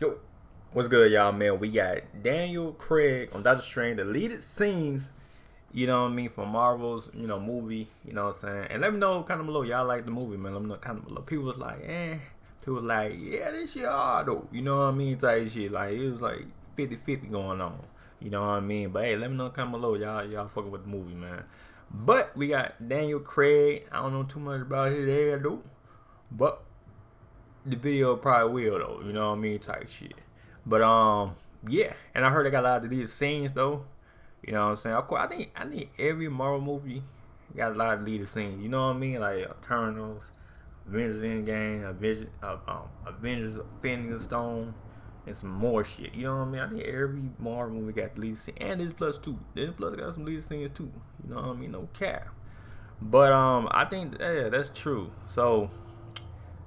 Yo, what's good, y'all, man? We got Daniel Craig on Doctor Strange, deleted scenes, you know what I mean, from Marvel's, movie, you know what I'm saying? And let me know kind of below, y'all like the movie, man. Let me know kind of below. People was like, People was like, yeah, this shit hard, though. You know what I mean? Type shit. Like, it was like 50-50 going on. You know what I mean? But, hey, let me know kind of below. Y'all fucking with the movie, man. But we got Daniel Craig. I don't know too much about his hair, though. But the video probably will, though. You know what I mean? Type shit. But yeah, and I heard they got a lot of these scenes though. You know what I'm saying? Of course, I think every Marvel movie got a lot of deleted scenes. You know what I mean? Like Eternals, Avengers Endgame, Avengers Infinity Stone, and some more shit. You know what I mean? I think every Marvel movie got deleted scenes, and this plus too. This plus got some deleted scenes too. You know what I mean? No cap. But I think that's true. So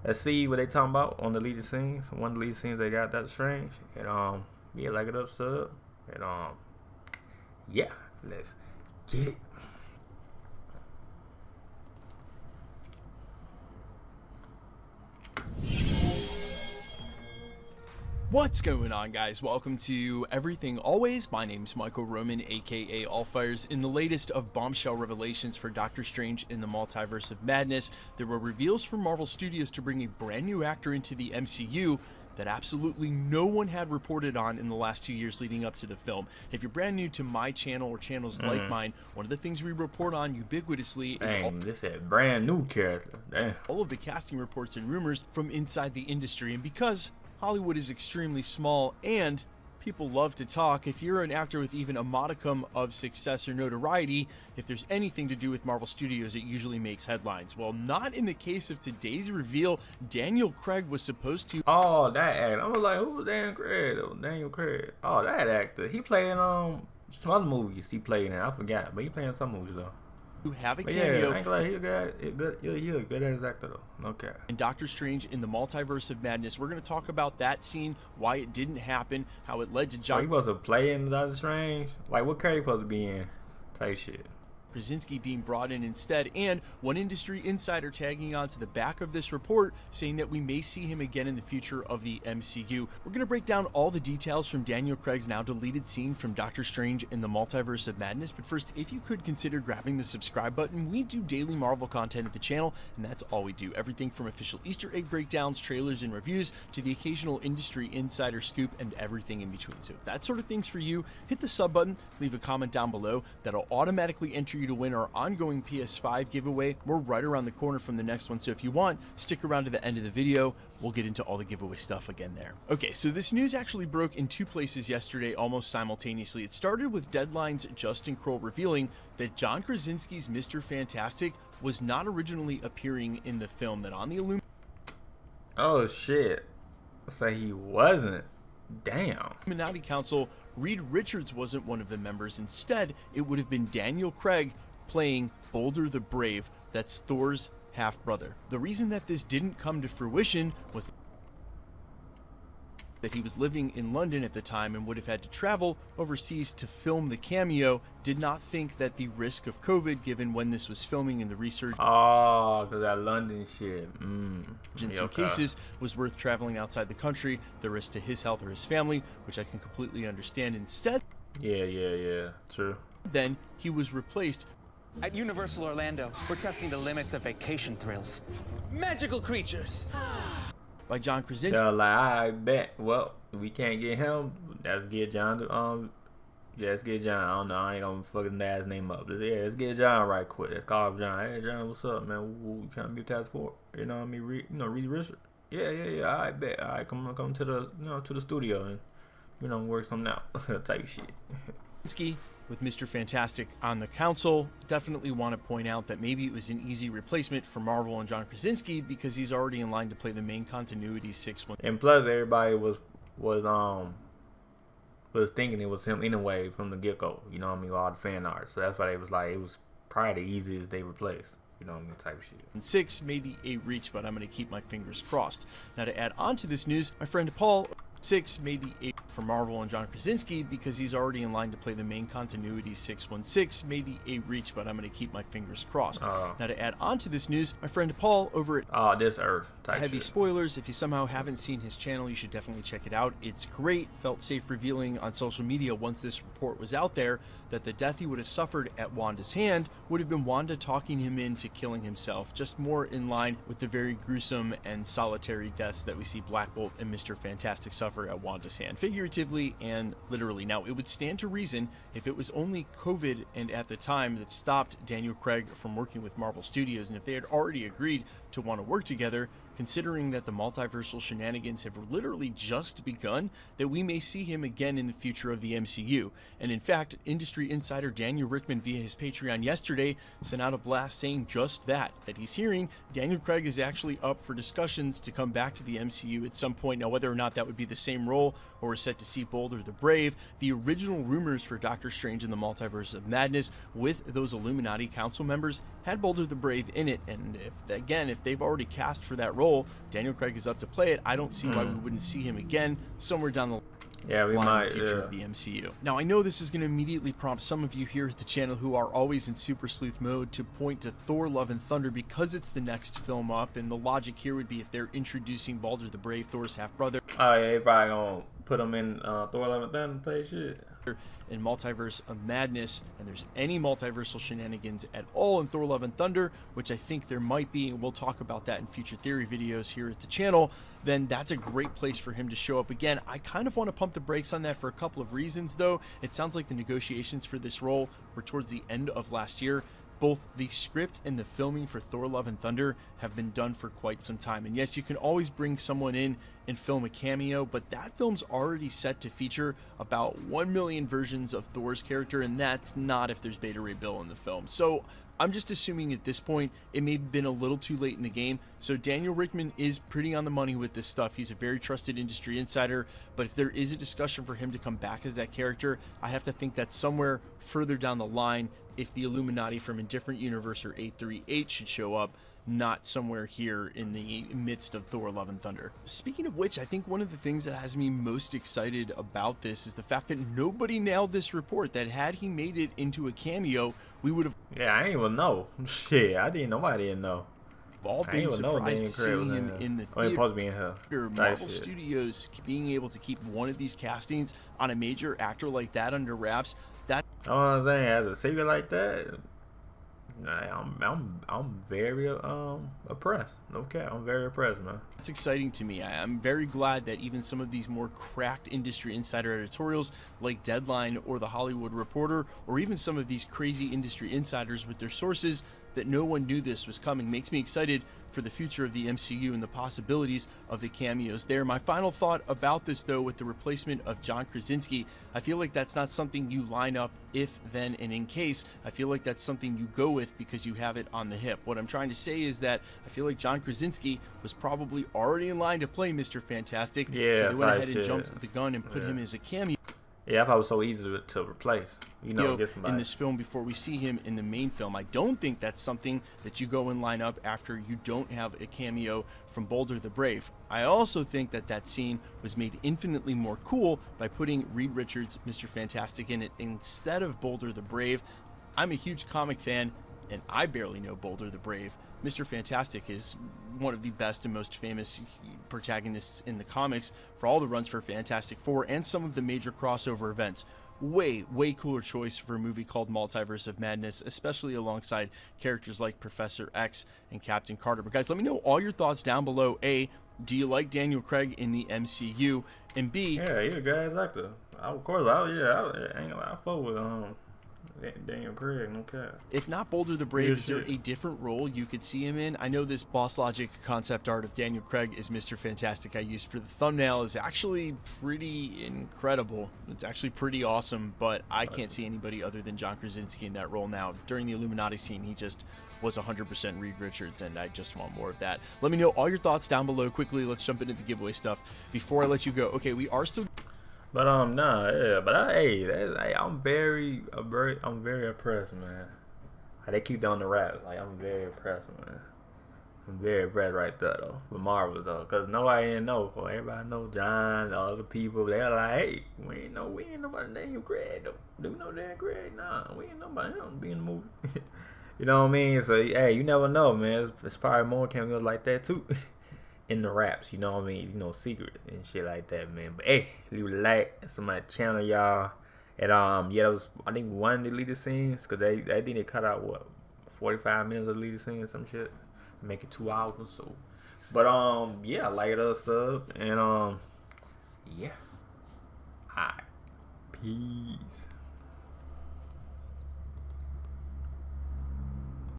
let's see what they talking about on the deleted scenes. One of the deleted scenes they got that's strange. And yeah, like it up, sub. And yeah, let's get it. What's going on, guys? Welcome to Everything Always. My name's Michael Roman, aka Allfires. In the latest of bombshell revelations for Doctor Strange in the Multiverse of Madness, there were reveals from Marvel Studios to bring a brand new actor into the MCU that absolutely no one had reported on in the last 2 years leading up to the film. If you're brand new to my channel or channels like mine, one of the things we report on ubiquitously is this is a brand new character. Damn. all of the casting reports and rumors from inside the industry. And because Hollywood is extremely small and people love to talk, if you're an actor with even a modicum of success or notoriety, if there's anything to do with Marvel Studios, it usually makes headlines. Well, not in the case of today's reveal. Daniel Craig was supposed to... Oh, that actor. I was like, who was Daniel Craig though? Daniel Craig. Oh, that actor. He played in some other movies he played in. I forgot, but he played in some movies though. have a But cameo. yeah, I ain't like he's a good ass actor though. Okay. In Doctor Strange in the Multiverse of Madness, we're going to talk about that scene, why it didn't happen, how it led to So John he supposed to play in Doctor Strange? Like what character he supposed to be in? Type shit. Krasinski being brought in instead, and one industry insider tagging on to the back of this report saying that we may see him again in the future of the MCU. We're going to break down all the details from Daniel Craig's now deleted scene from Doctor Strange in the Multiverse of Madness, but first, if you could consider grabbing the subscribe button. We do daily Marvel content at the channel, and that's all we do. Everything from official Easter egg breakdowns, trailers, and reviews to the occasional industry insider scoop and everything in between. So if that sort of thing's for you, hit the sub button, leave a comment down below. That'll automatically enter you to win our ongoing PS5 giveaway. We're right around the corner from the next one, so if you want, stick around to the end of the video. We'll get into all the giveaway stuff again there. Okay, so this news actually broke in two places yesterday almost simultaneously. It started with Deadline's Justin Kroll revealing that John Krasinski's Mr. Fantastic was not originally appearing in the film, that on the Oh shit. So he wasn't. Damn. Illuminati Council, Reed Richards wasn't one of the members. Instead, it would have been Daniel Craig playing Boulder the Brave, that's Thor's half-brother. The reason that this didn't come to fruition was that he was living in London at the time and would have had to travel overseas to film the cameo. Did not think that the risk of COVID, given when this was filming and the research because that London shit. in some cases was worth traveling outside the country, the risk to his health or his family, which I can completely understand. Instead, Yeah, true. then he was replaced At Universal Orlando, we're testing the limits of vacation thrills. Magical creatures. by John Krasinski. They're like, I bet. Well, we can't get him. Let's get John to yeah, let's get John. I don't know. I ain't gonna fucking ass name up. Let's get John right quick. Let's call up John. Hey John, what's up, man? You trying to be a task force? You know what I mean? Reed Richard. Yeah. I bet. All right, come to the to the studio and work something out. Type shit. With Mr. Fantastic on the council. Definitely want to point out that maybe it was an easy replacement for Marvel and John Krasinski because he's already in line to play the main continuity 6-1. And plus, everybody was thinking it was him anyway from the get-go. You know what I mean? All the fan art. So that's why they was like, it was probably the easiest they replaced. You know what I mean? Type shit. And 6, maybe a reach, but I'm going to keep my fingers crossed. Now, to add on to this news, my friend Paul 6, maybe 8 for Marvel and John Krasinski because he's already in line to play the main continuity 616, maybe 8 reach, but I'm going to keep my fingers crossed. Now to add on to this news, my friend Paul over at This Earth type Heavy shit. Spoilers, if you somehow haven't seen his channel, you should definitely check it out. It's great. Felt safe revealing on social media once this report was out there that the death he would have suffered at Wanda's hand would have been Wanda talking him into killing himself, just more in line with the very gruesome and solitary deaths that we see Black Bolt and Mr. Fantastic suffer at Wanda's hand, figuratively and literally. Now, it would stand to reason if it was only COVID and at the time that stopped Daniel Craig from working with Marvel Studios, and if they had already agreed to want to work together, considering that the multiversal shenanigans have literally just begun, that we may see him again in the future of the MCU. And in fact, industry insider Daniel Rickman via his Patreon yesterday sent out a blast saying just that he's hearing Daniel Craig is actually up for discussions to come back to the MCU at some point. Now, whether or not that would be the same role or we're set to see Boulder the Brave, the original rumors for Doctor Strange in the Multiverse of Madness with those Illuminati council members had Boulder the Brave in it. And if they've already cast for that role, Daniel Craig is up to play it. I don't see why we wouldn't see him again somewhere down the we might, future of the MCU. Now, I know this is going to immediately prompt some of you here at the channel who are always in super sleuth mode to point to Thor Love and Thunder because it's the next film up, and the logic here would be if they're introducing Balder the Brave, Thor's half-brother. Oh yeah, they probably gonna put him in Thor Love and Thunder type shit. In Multiverse of Madness, and there's any multiversal shenanigans at all in Thor Love and Thunder, which I think there might be, and we'll talk about that in future theory videos here at the channel, then that's a great place for him to show up again. I kind of want to pump the brakes on that for a couple of reasons, though. It sounds like the negotiations for this role were towards the end of last year. Both the script and the filming for Thor Love and Thunder have been done for quite some time. And yes, you can always bring someone in and film a cameo, but that film's already set to feature about 1 million versions of Thor's character, and that's not if there's Beta Ray Bill in the film. So I'm just assuming at this point it may have been a little too late in the game. So Daniel Rickman is pretty on the money with this stuff. He's a very trusted industry insider, but if there is a discussion for him to come back as that character, I have to think that's somewhere further down the line if the Illuminati from a different universe or 838 should show up, not somewhere here in the midst of Thor Love and Thunder. Speaking of which, I think one of the things that has me most excited about this is the fact that nobody nailed this report, that had he made it into a cameo, we would have... Yeah, I ain't even know. Shit, nobody didn't know. All been surprised to see him in the theater. Supposed to be in here. Marvel Studios being able to keep one of these castings on a major actor like that under wraps, that... You know what I'm saying? As a secret like that, I'm very oppressed. Okay, I'm very oppressed, man. It's exciting to me. I'm very glad that even some of these more cracked industry insider editorials like Deadline or The Hollywood Reporter, or even some of these crazy industry insiders with their sources, that no one knew this was coming, makes me excited for the future of the MCU and the possibilities of the cameos there. My final thought about this, though, with the replacement of John Krasinski, I feel like that's not something you line up if, then, and in case. I feel like that's something you go with because you have it on the hip. What I'm trying to say is that I feel like John Krasinski was probably already in line to play Mr. Fantastic, yeah, so they went ahead and jumped the gun and put him as a cameo. Yeah, that was so easy to replace. You know, get somebody in this film before we see him in the main film. I don't think that's something that you go and line up after you don't have a cameo from Boulder the Brave. I also think that that scene was made infinitely more cool by putting Reed Richards, Mr. Fantastic, in it instead of Boulder the Brave. I'm a huge comic fan, and I barely know Boulder the Brave. Mr. Fantastic is one of the best and most famous protagonists in the comics for all the runs for Fantastic Four and some of the major crossover events. Way cooler choice for a movie called Multiverse of Madness, especially alongside characters like Professor X and Captain Carter. But guys, let me know all your thoughts down below. A, do you like Daniel Craig in the MCU? And B, yeah, he's a guy's actor. Of course, I fuck with Daniel Craig, no cap. If not Boulder the Brave, is there a different role you could see him in? I know this Boss Logic concept art of Daniel Craig as Mr. Fantastic I used for the thumbnail is actually pretty incredible. It's actually pretty awesome, but I can't see anybody other than John Krasinski in that role now. During the Illuminati scene, he just was 100% Reed Richards, and I just want more of that. Let me know all your thoughts down below. Quickly, let's jump into the giveaway stuff before I let you go. Okay, we are still... But I'm very impressed, man. How they keep doing the rap, like I'm very impressed, man. I'm very impressed right there though. With Marvel though, cause nobody didn't know. Well, everybody know John, all the people. They're like, hey, we ain't know about Daniel Craig though. Do we know Daniel Craig? Nah, we ain't know about him being in the movie. You know what I mean? So hey, you never know, man. It's probably more cameos like that too. In the raps, you know what I mean? You know, secret and shit like that, man. But hey, leave a like and some of my channel, y'all. And yeah, that was I think one deleted scenes, cause they think they cut out what 45 minutes of deleted scenes, some shit. Make it 2 hours. So, but yeah, like us sub and yeah, alright, peace.